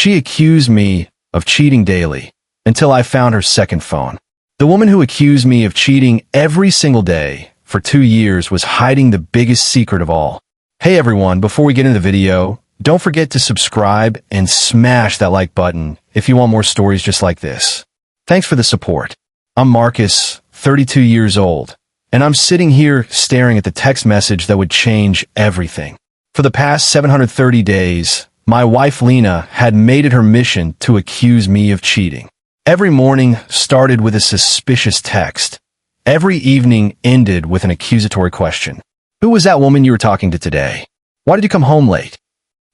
She accused me of cheating daily until I found her second phone. The woman who accused me of cheating every single day for 2 years was hiding the biggest secret of all. Hey everyone, before we get into the video, don't forget to subscribe and smash that like button if you want more stories just like this. Thanks for the support. I'm Marcus, 32 years old, and I'm sitting here staring at the text message that would change everything. For the past 730 days, my wife Lena had made it her mission to accuse me of cheating. Every morning started with a suspicious text. Every evening ended with an accusatory question. Who was that woman you were talking to today? Why did you come home late?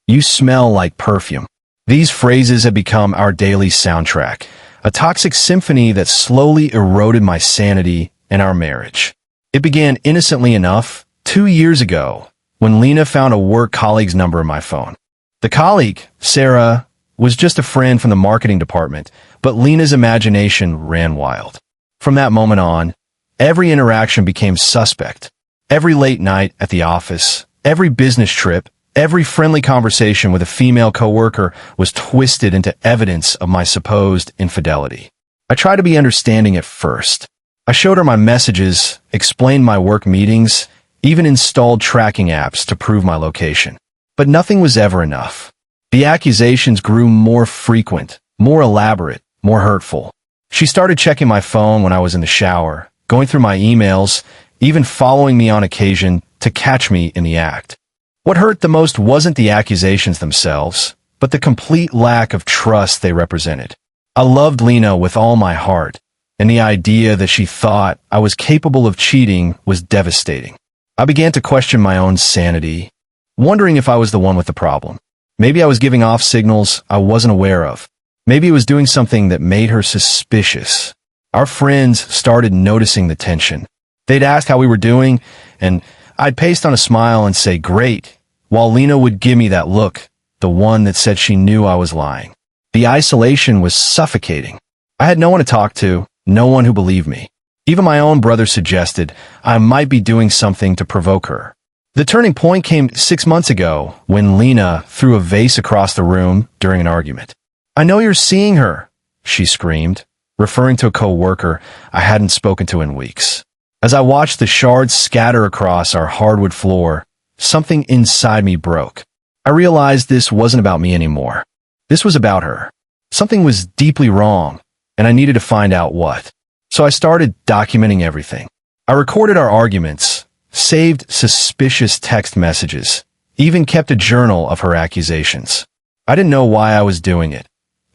You smell like perfume. These phrases have become our daily soundtrack, a toxic symphony that slowly eroded my sanity and our marriage. It began innocently enough 2 years ago when Lena found a work colleague's number in my phone. The colleague, Sarah, was just a friend from the marketing department, but Lena's imagination ran wild. From that moment on, every interaction became suspect. Every late night at the office, every business trip, every friendly conversation with a female coworker was twisted into evidence of my supposed infidelity. I tried to be understanding at first. I showed her my messages, explained my work meetings, even installed tracking apps to prove my location. But nothing was ever enough. The accusations grew more frequent, more elaborate, more hurtful. She started checking my phone when I was in the shower, going through my emails, even following me on occasion to catch me in the act. What hurt the most wasn't the accusations themselves, but the complete lack of trust they represented. I loved Lena with all my heart, and the idea that she thought I was capable of cheating was devastating. I began to question my own sanity, wondering if I was the one with the problem. Maybe I was giving off signals I wasn't aware of. Maybe it was doing something that made her suspicious. Our friends started noticing the tension. They'd ask how we were doing, and I'd paste on a smile and say, "Great," while Lena would give me that look, the one that said she knew I was lying. The isolation was suffocating. I had no one to talk to, no one who believed me. Even my own brother suggested I might be doing something to provoke her. The turning point came 6 months ago when Lena threw a vase across the room during an argument. "I know you're seeing her," she screamed, referring to a co-worker I hadn't spoken to in weeks. As I watched the shards scatter across our hardwood floor, something inside me broke. I realized this wasn't about me anymore. This was about her. Something was deeply wrong, and I needed to find out what. So I started documenting everything. I recorded our arguments, saved suspicious text messages, even kept a journal of her accusations. I didn't know why I was doing it.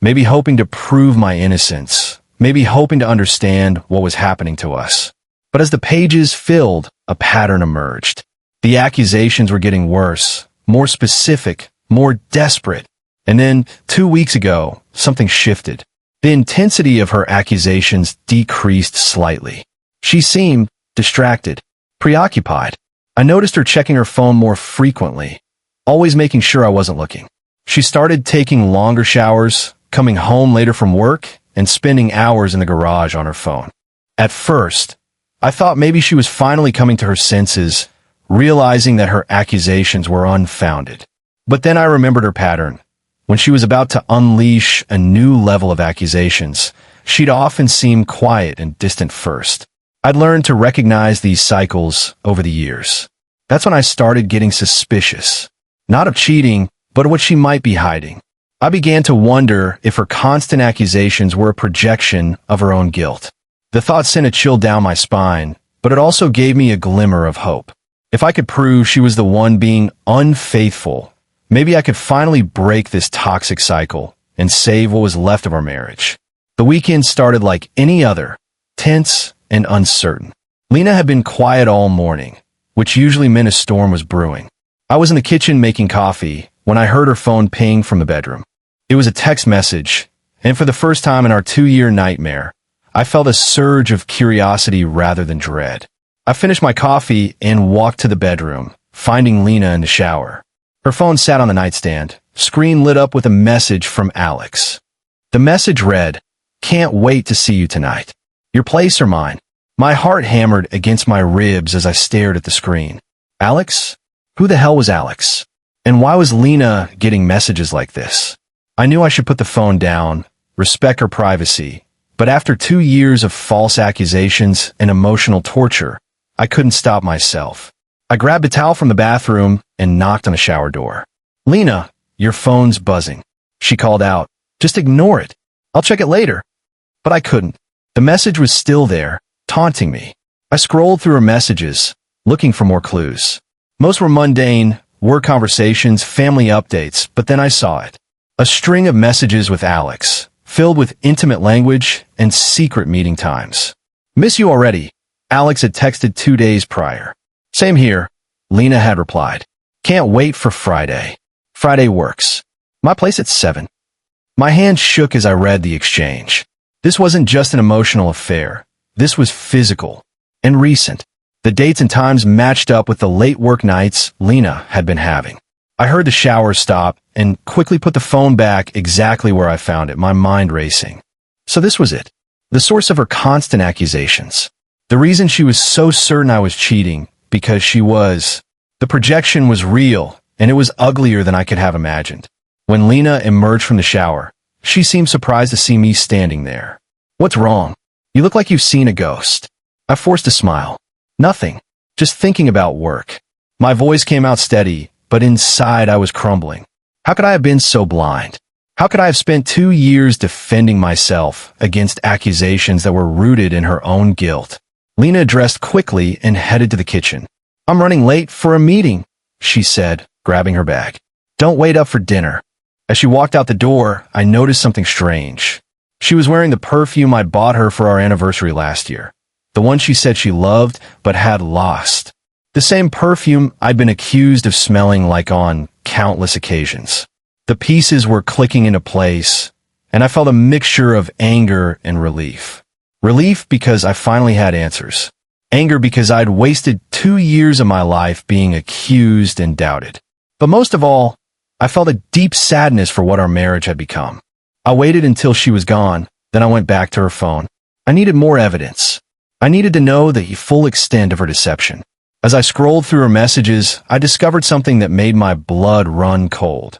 Maybe hoping to prove my innocence, maybe hoping to understand what was happening to us. But as the pages filled, a pattern emerged. The accusations were getting worse, more specific, more desperate. And then, 2 weeks ago, something shifted. The intensity of her accusations decreased slightly. She seemed distracted, preoccupied. I noticed her checking her phone more frequently, always making sure I wasn't looking. She started taking longer showers, coming home later from work, and spending hours in the garage on her phone. At first, I thought maybe she was finally coming to her senses, realizing that her accusations were unfounded. But then I remembered her pattern. When she was about to unleash a new level of accusations, she'd often seem quiet and distant first. I'd learned to recognize these cycles over the years. That's when I started getting suspicious. Not of cheating, but of what she might be hiding. I began to wonder if her constant accusations were a projection of her own guilt. The thought sent a chill down my spine, but it also gave me a glimmer of hope. If I could prove she was the one being unfaithful, maybe I could finally break this toxic cycle and save what was left of our marriage. The weekend started like any other, tense and uncertain. Lena had been quiet all morning, which usually meant a storm was brewing. I was in the kitchen making coffee when I heard her phone ping from the bedroom. It was a text message, and for the first time in our 2-year nightmare, I felt a surge of curiosity rather than dread. I finished my coffee and walked to the bedroom, finding Lena in the shower. Her phone sat on the nightstand, screen lit up with a message from Alex. The message read, "Can't wait to see you tonight. Your place or mine?" My heart hammered against my ribs as I stared at the screen. Alex? Who the hell was Alex? And why was Lena getting messages like this? I knew I should put the phone down, respect her privacy, but after 2 years of false accusations and emotional torture, I couldn't stop myself. I grabbed a towel from the bathroom and knocked on the shower door. "Lena, your phone's buzzing," she called out. "Just ignore it. I'll check it later." But I couldn't. The message was still there, taunting me. I scrolled through her messages, looking for more clues. Most were mundane, work conversations, family updates, but then I saw it. A string of messages with Alex, filled with intimate language and secret meeting times. "Miss you already," Alex had texted 2 days prior. "Same here," Lena had replied. "Can't wait for Friday. Friday works. My place at 7. My hand shook as I read the exchange. This wasn't just an emotional affair. This was physical and recent. The dates and times matched up with the late work nights Lena had been having. I heard the shower stop and quickly put the phone back exactly where I found it, my mind racing. So this was it. The source of her constant accusations. The reason she was so certain I was cheating, because she was. The projection was real, and it was uglier than I could have imagined. When Lena emerged from the shower, she seemed surprised to see me standing there. "What's wrong? You look like you've seen a ghost." I forced a smile. "Nothing. Just thinking about work." My voice came out steady, but inside I was crumbling. How could I have been so blind? How could I have spent 2 years defending myself against accusations that were rooted in her own guilt? Lena dressed quickly and headed to the kitchen. "I'm running late for a meeting," she said, grabbing her bag. "Don't wait up for dinner." As she walked out the door, I noticed something strange. She was wearing the perfume I bought her for our anniversary last year. The one she said she loved, but had lost. The same perfume I'd been accused of smelling like on countless occasions. The pieces were clicking into place, and I felt a mixture of anger and relief. Relief because I finally had answers. Anger because I'd wasted 2 years of my life being accused and doubted. But most of all, I felt a deep sadness for what our marriage had become. I waited until she was gone, then I went back to her phone. I needed more evidence. I needed to know the full extent of her deception. As I scrolled through her messages, I discovered something that made my blood run cold.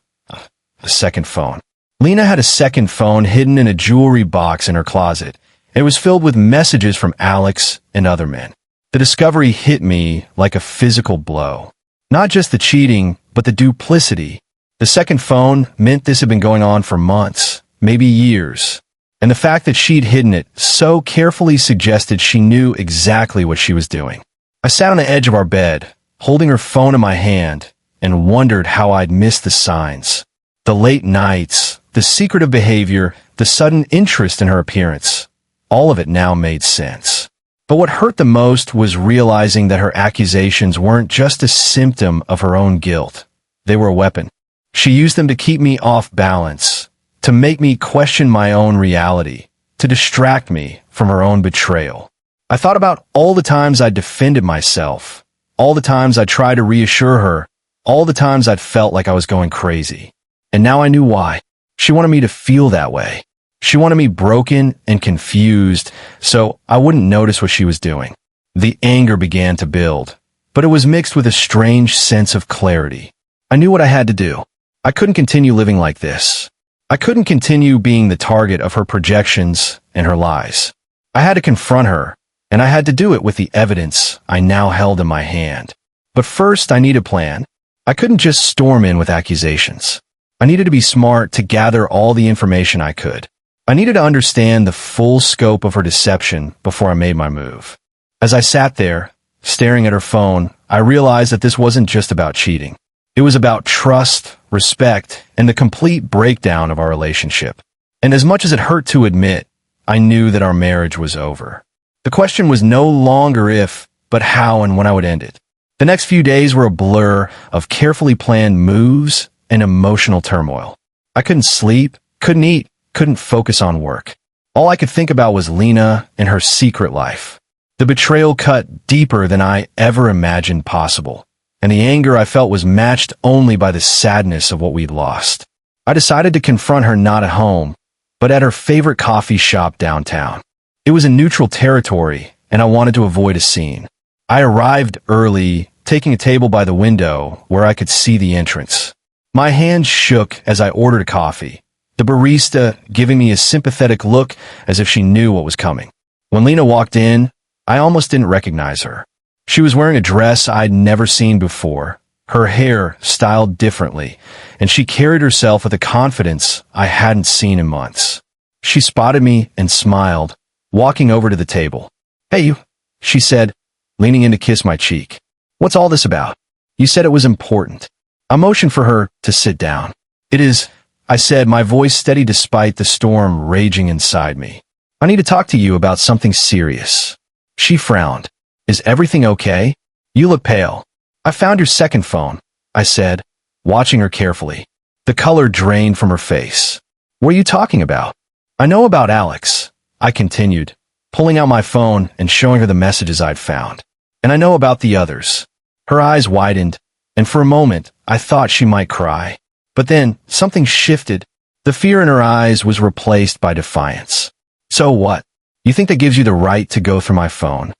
A second phone. Lena had a second phone hidden in a jewelry box in her closet. It was filled with messages from Alex and other men. The discovery hit me like a physical blow. Not just the cheating, but the duplicity. The second phone meant this had been going on for months, maybe years. And the fact that she'd hidden it so carefully suggested she knew exactly what she was doing. I sat on the edge of our bed, holding her phone in my hand, and wondered how I'd missed the signs. The late nights, the secretive behavior, the sudden interest in her appearance. All of it now made sense. But what hurt the most was realizing that her accusations weren't just a symptom of her own guilt. They were a weapon. She used them to keep me off balance, to make me question my own reality, to distract me from her own betrayal. I thought about all the times I'd defended myself, all the times I tried to reassure her, all the times I'd felt like I was going crazy. And now I knew why. She wanted me to feel that way. She wanted me broken and confused, so I wouldn't notice what she was doing. The anger began to build, but it was mixed with a strange sense of clarity. I knew what I had to do. I couldn't continue living like this. I couldn't continue being the target of her projections and her lies. I had to confront her, and I had to do it with the evidence I now held in my hand. But first, I needed a plan. I couldn't just storm in with accusations. I needed to be smart to gather all the information I could. I needed to understand the full scope of her deception before I made my move. As I sat there, staring at her phone, I realized that this wasn't just about cheating. It was about trust, respect, and the complete breakdown of our relationship. And as much as it hurt to admit, I knew that our marriage was over. The question was no longer if, but how and when I would end it. The next few days were a blur of carefully planned moves and emotional turmoil. I couldn't sleep, couldn't eat, couldn't focus on work. All I could think about was Lena and her secret life. The betrayal cut deeper than I ever imagined possible, and the anger I felt was matched only by the sadness of what we'd lost. I decided to confront her not at home, but at her favorite coffee shop downtown. It was in neutral territory, and I wanted to avoid a scene. I arrived early, taking a table by the window where I could see the entrance. My hand shook as I ordered a coffee, the barista giving me a sympathetic look as if she knew what was coming. When Lena walked in, I almost didn't recognize her. She was wearing a dress I'd never seen before, her hair styled differently, and she carried herself with a confidence I hadn't seen in months. She spotted me and smiled, walking over to the table. "Hey, you," she said, leaning in to kiss my cheek. "What's all this about? You said it was important." I motioned for her to sit down. "It is," I said, my voice steady despite the storm raging inside me. "I need to talk to you about something serious." She frowned. "Is everything okay? You look pale." "I found your second phone," I said, watching her carefully. The color drained from her face. "What are you talking about?" "I know about Alex," I continued, pulling out my phone and showing her the messages I'd found. "And I know about the others." Her eyes widened, and for a moment, I thought she might cry. But then, something shifted. The fear in her eyes was replaced by defiance. "So what? You think that gives you the right to go through my phone?"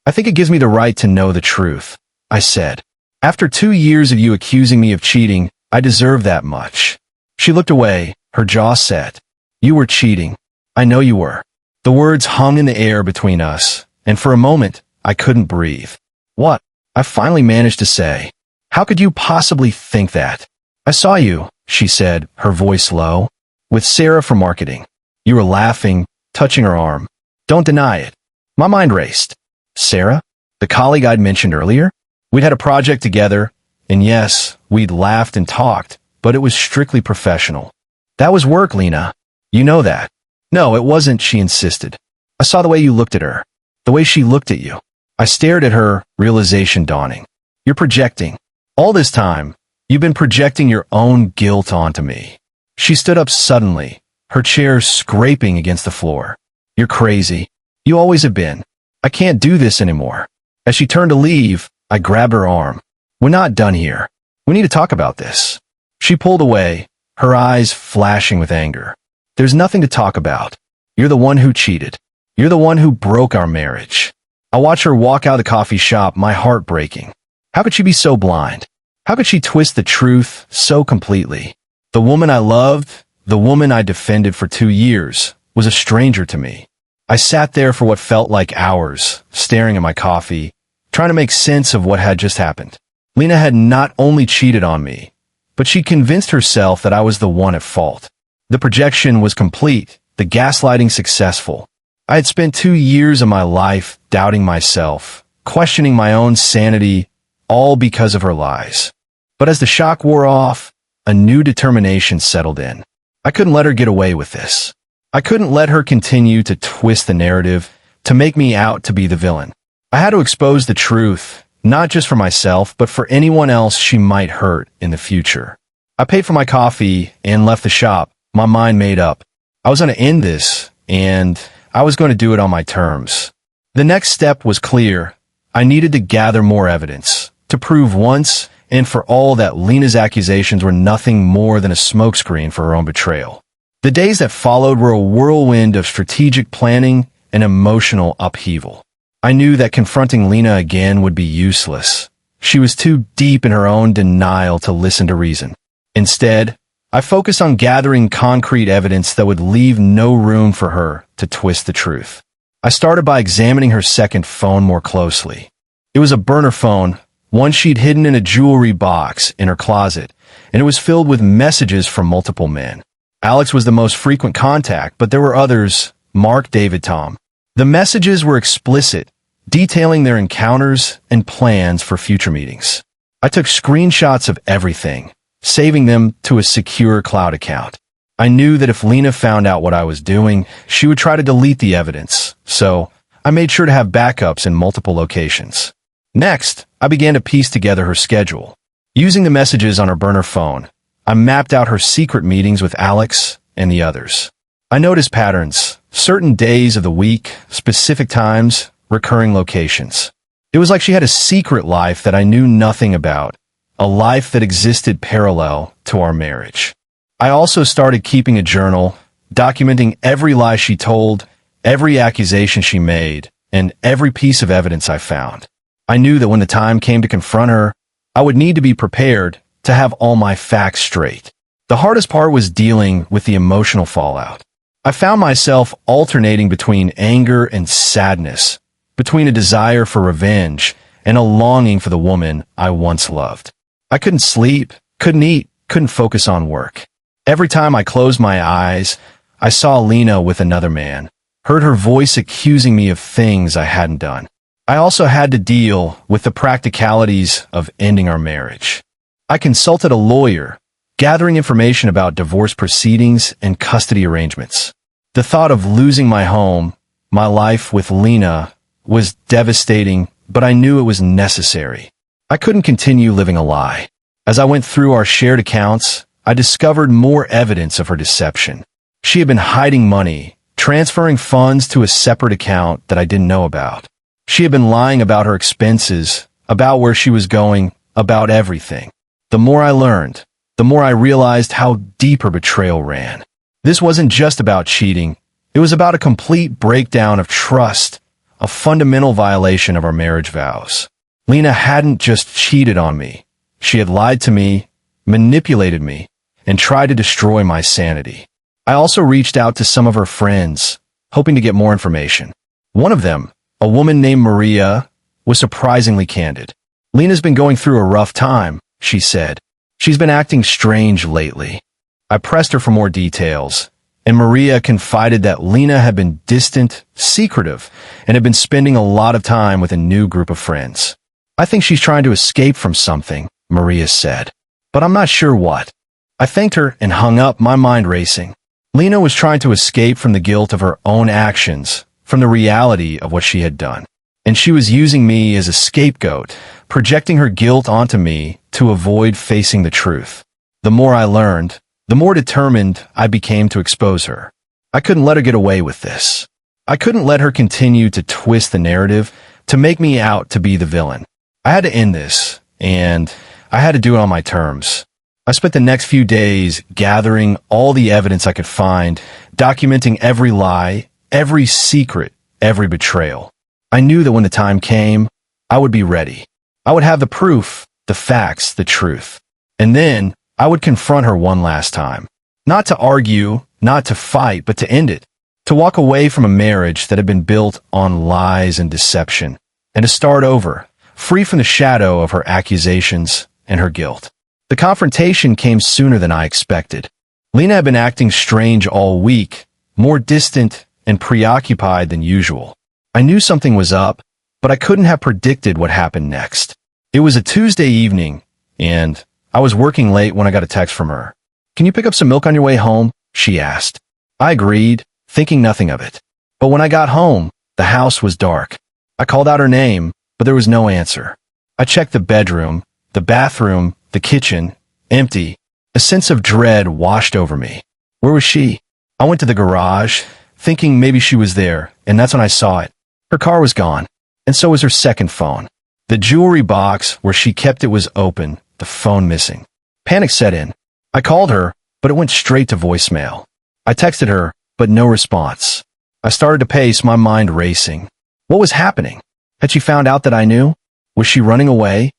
"I think it gives me the right to know the truth," I said. "After 2 years of you accusing me of cheating, I deserve that much." She looked away, her jaw set. "You were cheating. I know you were." The words hung in the air between us, and for a moment, I couldn't breathe. "What?" I finally managed to say. "How could you possibly think that?" "I saw you," she said, her voice low, "with Sarah from marketing." You were laughing, touching her arm. "Don't deny it." My mind raced. Sarah? The colleague I'd mentioned earlier? We'd had a project together, and yes, we'd laughed and talked, but it was strictly professional. "That was work, Lena. You know that." "No, it wasn't," she insisted. "I saw the way you looked at her. The way she looked at you." I stared at her, realization dawning. "You're projecting. All this time, you've been projecting your own guilt onto me." She stood up suddenly, her chair scraping against the floor. "You're crazy. You always have been. I can't do this anymore." As she turned to leave, I grabbed her arm. "We're not done here. We need to talk about this." She pulled away, her eyes flashing with anger. "There's nothing to talk about. You're the one who cheated. You're the one who broke our marriage." I watched her walk out of the coffee shop, my heart breaking. How could she be so blind? How could she twist the truth so completely? The woman I loved, the woman I defended for 2 years, was a stranger to me. I sat there for what felt like hours, staring at my coffee, trying to make sense of what had just happened. Lena had not only cheated on me, but she convinced herself that I was the one at fault. The projection was complete, the gaslighting successful. I had spent 2 years of my life doubting myself, questioning my own sanity, all because of her lies. But as the shock wore off, a new determination settled in. I couldn't let her get away with this. I couldn't let her continue to twist the narrative, to make me out to be the villain. I had to expose the truth, not just for myself, but for anyone else she might hurt in the future. I paid for my coffee and left the shop, my mind made up. I was going to end this, and I was going to do it on my terms. The next step was clear. I needed to gather more evidence, to prove once and for all that Lena's accusations were nothing more than a smokescreen for her own betrayal. The days that followed were a whirlwind of strategic planning and emotional upheaval. I knew that confronting Lena again would be useless. She was too deep in her own denial to listen to reason. Instead, I focused on gathering concrete evidence that would leave no room for her to twist the truth. I started by examining her second phone more closely. It was a burner phone, one she'd hidden in a jewelry box in her closet, and it was filled with messages from multiple men. Alex was the most frequent contact, but there were others, Mark, David, Tom. The messages were explicit, detailing their encounters and plans for future meetings. I took screenshots of everything, saving them to a secure cloud account. I knew that if Lena found out what I was doing, she would try to delete the evidence, so I made sure to have backups in multiple locations. Next, I began to piece together her schedule. Using the messages on her burner phone, I mapped out her secret meetings with Alex and the others. I noticed patterns, certain days of the week, specific times, recurring locations. It was like she had a secret life that I knew nothing about, a life that existed parallel to our marriage. I also started keeping a journal, documenting every lie she told, every accusation she made, and every piece of evidence I found. I knew that when the time came to confront her, I would need to be prepared to have all my facts straight. The hardest part was dealing with the emotional fallout. I found myself alternating between anger and sadness, between a desire for revenge and a longing for the woman I once loved. I couldn't sleep, couldn't eat, couldn't focus on work. Every time I closed my eyes, I saw Lena with another man, heard her voice accusing me of things I hadn't done. I also had to deal with the practicalities of ending our marriage. I consulted a lawyer, gathering information about divorce proceedings and custody arrangements. The thought of losing my home, my life with Lena, was devastating, but I knew it was necessary. I couldn't continue living a lie. As I went through our shared accounts, I discovered more evidence of her deception. She had been hiding money, transferring funds to a separate account that I didn't know about. She had been lying about her expenses, about where she was going, about everything. The more I learned, the more I realized how deep her betrayal ran. This wasn't just about cheating. It was about a complete breakdown of trust, a fundamental violation of our marriage vows. Lena hadn't just cheated on me. She had lied to me, manipulated me, and tried to destroy my sanity. I also reached out to some of her friends, hoping to get more information. One of them, a woman named Maria, was surprisingly candid. Lena's been going through a rough time, she said. She's been acting strange lately. I pressed her for more details, and Maria confided that Lena had been distant, secretive, and had been spending a lot of time with a new group of friends. I think she's trying to escape from something, Maria said, but I'm not sure what. I thanked her and hung up, my mind racing. Lena was trying to escape from the guilt of her own actions, from the reality of what she had done. And she was using me as a scapegoat, projecting her guilt onto me to avoid facing the truth. The more I learned, the more determined I became to expose her. I couldn't let her get away with this. I couldn't let her continue to twist the narrative, to make me out to be the villain. I had to end this, and I had to do it on my terms. I spent the next few days gathering all the evidence I could find, documenting every lie, every secret, every betrayal. I knew that when the time came, I would be ready. I would have the proof, the facts, the truth. And then I would confront her one last time. Not to argue, not to fight, but to end it. To walk away from a marriage that had been built on lies and deception. And to start over, free from the shadow of her accusations and her guilt. The confrontation came sooner than I expected. Lena had been acting strange all week, more distant and preoccupied than usual. I knew something was up, but I couldn't have predicted what happened next. It was a Tuesday evening, and I was working late when I got a text from her. "Can you pick up some milk on your way home?" she asked. I agreed, thinking nothing of it. But when I got home, the house was dark. I called out her name, but there was no answer. I checked the bedroom, the bathroom, the kitchen, empty. A sense of dread washed over me. Where was she? I went to the garage, thinking maybe she was there, and that's when I saw it. Her car was gone, and so was her second phone. The jewelry box where she kept it was open, the phone missing. Panic set in. I called her, but it went straight to voicemail. I texted her, but no response. I started to pace, my mind racing. What was happening? Had she found out that I knew? Was she running away?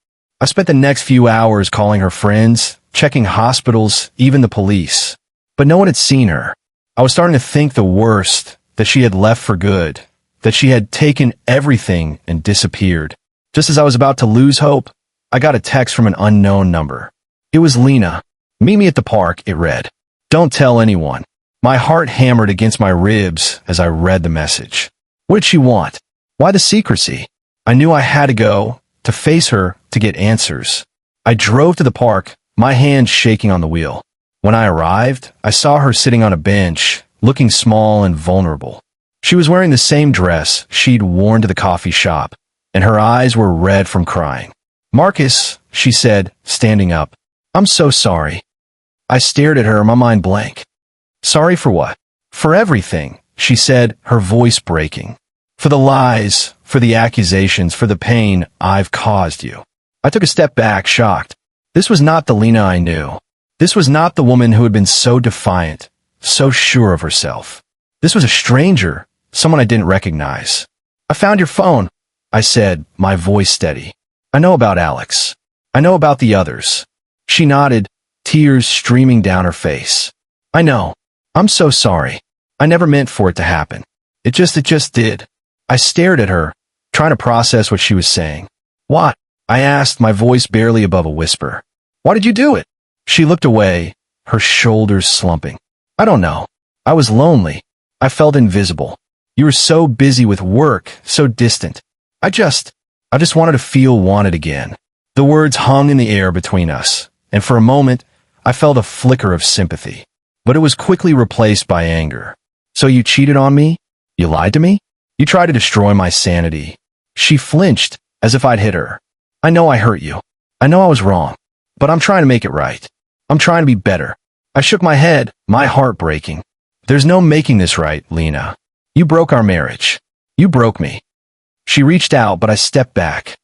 I spent the next few hours calling her friends, checking hospitals, even the police. But no one had seen her. I was starting to think the worst, that she had left for good, that she had taken everything and disappeared. Just as I was about to lose hope, I got a text from an unknown number. It was Lena. "Meet me at the park," it read. "Don't tell anyone." My heart hammered against my ribs as I read the message. What did she want? Why the secrecy? I knew I had to go, to face her, to get answers. I drove to the park, my hands shaking on the wheel. When I arrived, I saw her sitting on a bench, looking small and vulnerable. She was wearing the same dress she'd worn to the coffee shop, and her eyes were red from crying. "Marcus," she said, standing up. "I'm so sorry." I stared at her, my mind blank. "Sorry for what?" "For everything," she said, her voice breaking. "For the lies, for the accusations, for the pain I've caused you." I took a step back, shocked. This was not the Lena I knew. This was not the woman who had been so defiant, so sure of herself. This was a stranger, someone I didn't recognize. "I found your phone," I said, my voice steady. "I know about Alex. I know about the others." She nodded, tears streaming down her face. I know. I'm so sorry. I never meant for it to happen. It just did. I stared at her, trying to process what she was saying. What? I asked, my voice barely above a whisper. Why did you do it? She looked away, her shoulders slumping. I don't know. I was lonely. I felt invisible. You were so busy with work, so distant. I just wanted to feel wanted again. The words hung in the air between us, and for a moment, I felt a flicker of sympathy. But it was quickly replaced by anger. So you cheated on me? You lied to me? You tried to destroy my sanity. She flinched, as if I'd hit her. I know I hurt you. I know I was wrong. But I'm trying to make it right. I'm trying to be better. I shook my head, my heart breaking. There's no making this right, Lena. You broke our marriage. You broke me. She reached out, but I stepped back.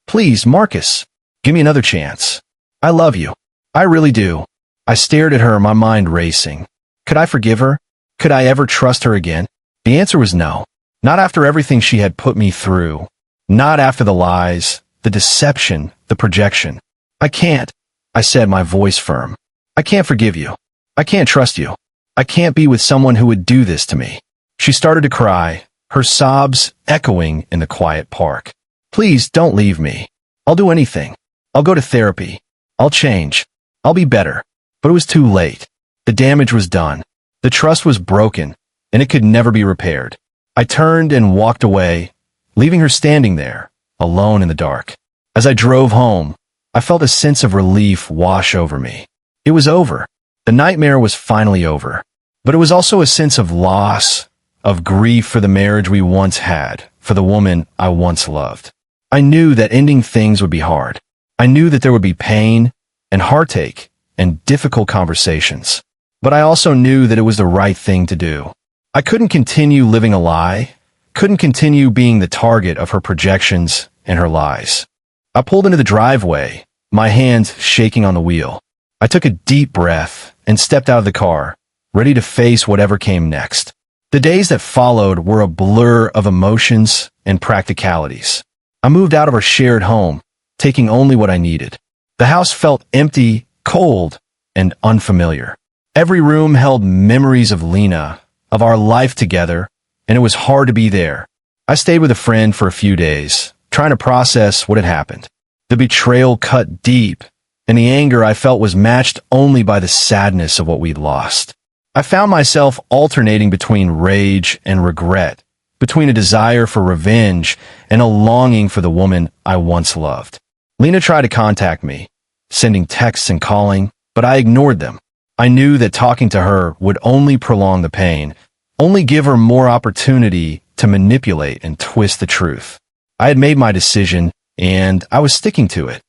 Please, Marcus, give me another chance. I love you. I really do. I stared at her, my mind racing. Could I forgive her? Could I ever trust her again? The answer was no. Not after everything she had put me through. Not after the lies, the deception, the projection. I can't, I said, my voice firm. I can't forgive you. I can't trust you. I can't be with someone who would do this to me. She started to cry, her sobs echoing in the quiet park. Please don't leave me. I'll do anything. I'll go to therapy. I'll change. I'll be better. But it was too late. The damage was done. The trust was broken, and it could never be repaired. I turned and walked away, leaving her standing there, alone in the dark. As I drove home, I felt a sense of relief wash over me. It was over. The nightmare was finally over. But it was also a sense of loss, of grief for the marriage we once had, for the woman I once loved. I knew that ending things would be hard. I knew that there would be pain and heartache and difficult conversations. But I also knew that it was the right thing to do. I couldn't continue living a lie, couldn't continue being the target of her projections and her lies. I pulled into the driveway, my hands shaking on the wheel. I took a deep breath and stepped out of the car, ready to face whatever came next. The days that followed were a blur of emotions and practicalities. I moved out of our shared home, taking only what I needed. The house felt empty, cold, and unfamiliar. Every room held memories of Lena, of our life together, and it was hard to be there. I stayed with a friend for a few days, trying to process what had happened. The betrayal cut deep, and the anger I felt was matched only by the sadness of what we'd lost. I found myself alternating between rage and regret, between a desire for revenge and a longing for the woman I once loved. Lena tried to contact me, sending texts and calling, but I ignored them. I knew that talking to her would only prolong the pain, only give her more opportunity to manipulate and twist the truth. I had made my decision, and I was sticking to it.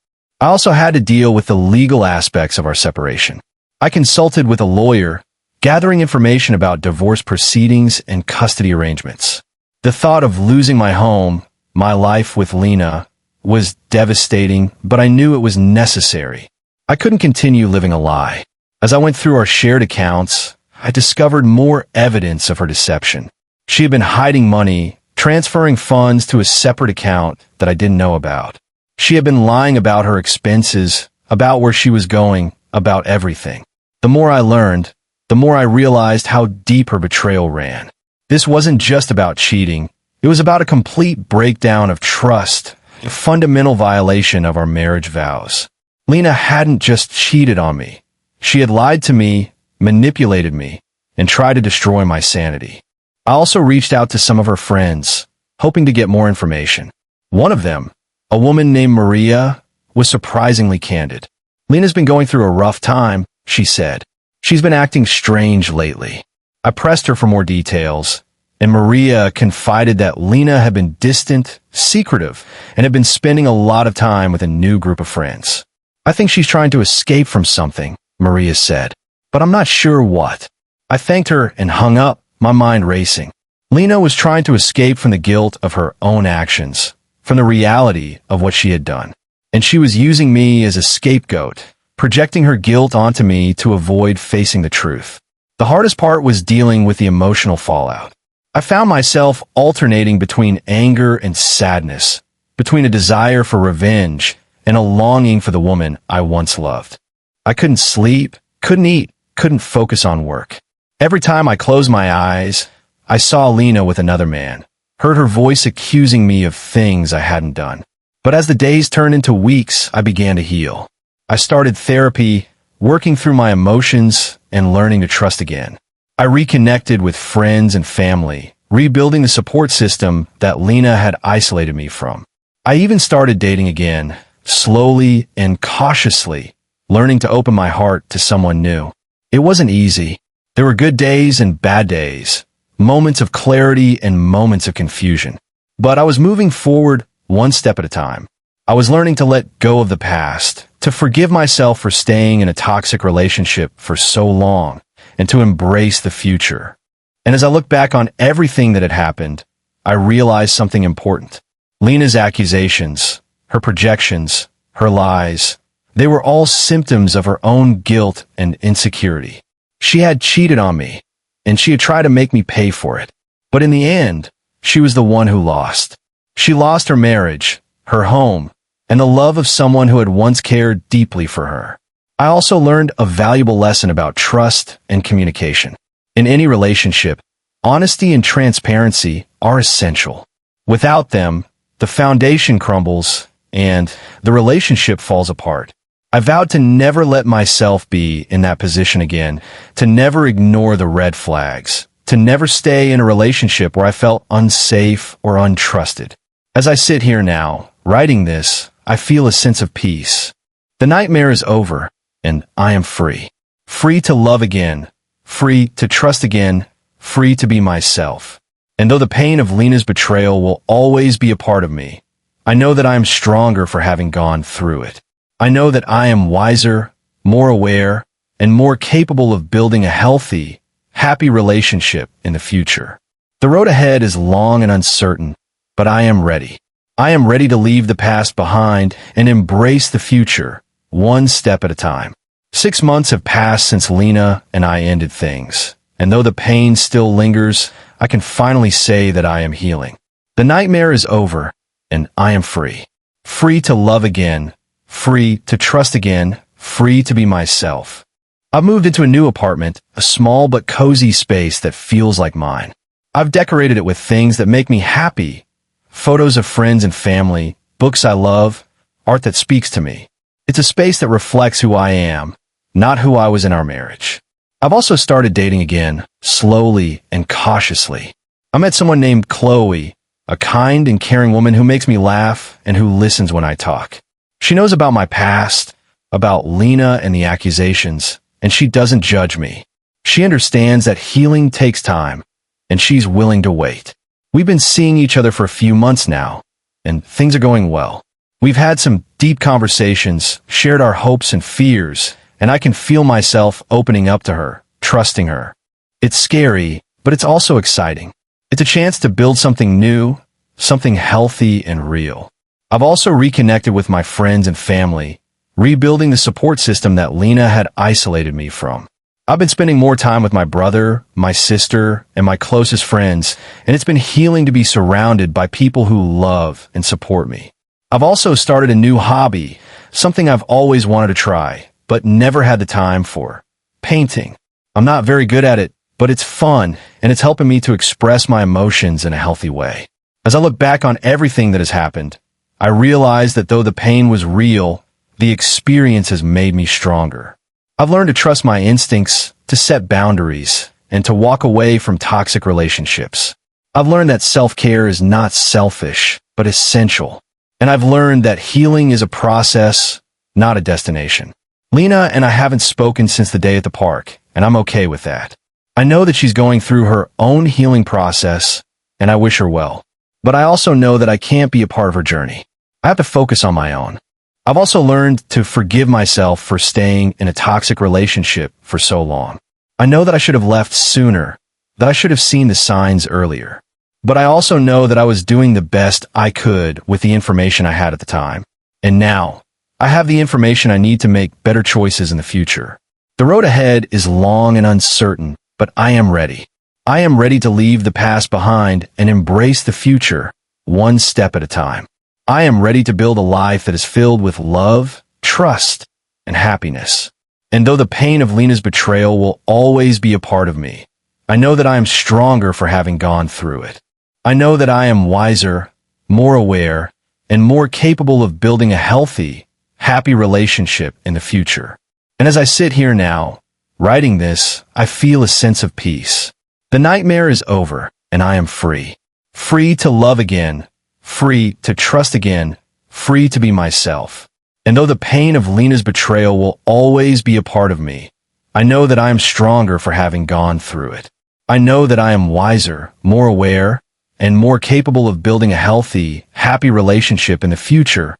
I also had to deal with the legal aspects of our separation. I consulted with a lawyer, gathering information about divorce proceedings and custody arrangements. The thought of losing my home, my life with Lena, was devastating, but I knew it was necessary. I couldn't continue living a lie. As I went through our shared accounts, I discovered more evidence of her deception. She had been hiding money, transferring funds to a separate account that I didn't know about. She had been lying about her expenses, about where she was going, about everything. The more I learned, the more I realized how deep her betrayal ran. This wasn't just about cheating. It was about a complete breakdown of trust, a fundamental violation of our marriage vows. Lena hadn't just cheated on me. She had lied to me, manipulated me, and tried to destroy my sanity. I also reached out to some of her friends, hoping to get more information. One of them, a woman named Maria, was surprisingly candid. Lena's been going through a rough time, she said. She's been acting strange lately. I pressed her for more details, and Maria confided that Lena had been distant, secretive, and had been spending a lot of time with a new group of friends. I think she's trying to escape from something, Maria said, but I'm not sure what. I thanked her and hung up, my mind racing. Lena was trying to escape from the guilt of her own actions, from the reality of what she had done. And she was using me as a scapegoat, projecting her guilt onto me to avoid facing the truth. The hardest part was dealing with the emotional fallout. I found myself alternating between anger and sadness, between a desire for revenge and a longing for the woman I once loved. I couldn't sleep, couldn't eat, couldn't focus on work. Every time I closed my eyes, I saw Lena with another man, heard her voice accusing me of things I hadn't done. But as the days turned into weeks, I began to heal. I started therapy, working through my emotions and learning to trust again. I reconnected with friends and family, rebuilding the support system that Lena had isolated me from. I even started dating again, slowly and cautiously, learning to open my heart to someone new. It wasn't easy. There were good days and bad days, moments of clarity and moments of confusion. But I was moving forward one step at a time. I was learning to let go of the past, to forgive myself for staying in a toxic relationship for so long, and to embrace the future. And as I look back on everything that had happened, I realized something important. Lena's accusations, her projections, her lies, they were all symptoms of her own guilt and insecurity. She had cheated on me, and she had tried to make me pay for it. But in the end, she was the one who lost. She lost her marriage, her home, and the love of someone who had once cared deeply for her. I also learned a valuable lesson about trust and communication. In any relationship, honesty and transparency are essential. Without them, the foundation crumbles and the relationship falls apart. I vowed to never let myself be in that position again, to never ignore the red flags, to never stay in a relationship where I felt unsafe or untrusted. As I sit here now, writing this, I feel a sense of peace. The nightmare is over, and I am free. Free to love again, free to trust again, free to be myself. And though the pain of Lena's betrayal will always be a part of me, I know that I am stronger for having gone through it. I know that I am wiser, more aware, and more capable of building a healthy, happy relationship in the future. The road ahead is long and uncertain, but I am ready. I am ready to leave the past behind and embrace the future, one step at a time. 6 months have passed since Lena and I ended things, and though the pain still lingers, I can finally say that I am healing. The nightmare is over, and I am free. Free to love again, free to trust again, free to be myself. I've moved into a new apartment, a small but cozy space that feels like mine. I've decorated it with things that make me happy. Photos of friends and family, books I love, art that speaks to me. It's a space that reflects who I am, not who I was in our marriage. I've also started dating again, slowly and cautiously. I met someone named Chloe, a kind and caring woman who makes me laugh and who listens when I talk. She knows about my past, about Lena and the accusations, and she doesn't judge me. She understands that healing takes time, and she's willing to wait. We've been seeing each other for a few months now, and things are going well. We've had some deep conversations, shared our hopes and fears, and I can feel myself opening up to her, trusting her. It's scary, but it's also exciting. It's a chance to build something new, something healthy and real. I've also reconnected with my friends and family, rebuilding the support system that Lena had isolated me from. I've been spending more time with my brother, my sister, and my closest friends, and it's been healing to be surrounded by people who love and support me. I've also started a new hobby, something I've always wanted to try, but never had the time for. Painting. I'm not very good at it, but it's fun, and it's helping me to express my emotions in a healthy way. As I look back on everything that has happened, I realize that though the pain was real, the experience has made me stronger. I've learned to trust my instincts, to set boundaries, and to walk away from toxic relationships. I've learned that self-care is not selfish, but essential. And I've learned that healing is a process, not a destination. Lena and I haven't spoken since the day at the park, and I'm okay with that. I know that she's going through her own healing process, and I wish her well. But I also know that I can't be a part of her journey. I have to focus on my own. I've also learned to forgive myself for staying in a toxic relationship for so long. I know that I should have left sooner, that I should have seen the signs earlier. But I also know that I was doing the best I could with the information I had at the time. And now, I have the information I need to make better choices in the future. The road ahead is long and uncertain, but I am ready. I am ready to leave the past behind and embrace the future, one step at a time. I am ready to build a life that is filled with love, trust, and happiness. And though the pain of Lena's betrayal will always be a part of me, I know that I am stronger for having gone through it. I know that I am wiser, more aware, and more capable of building a healthy, happy relationship in the future. And as I sit here now, writing this, I feel a sense of peace. The nightmare is over, and I am free. Free to love again, free to trust again, free to be myself. And though the pain of Lena's betrayal will always be a part of me, I know that I am stronger for having gone through it. I know that I am wiser, more aware, and more capable of building a healthy, happy relationship in the future.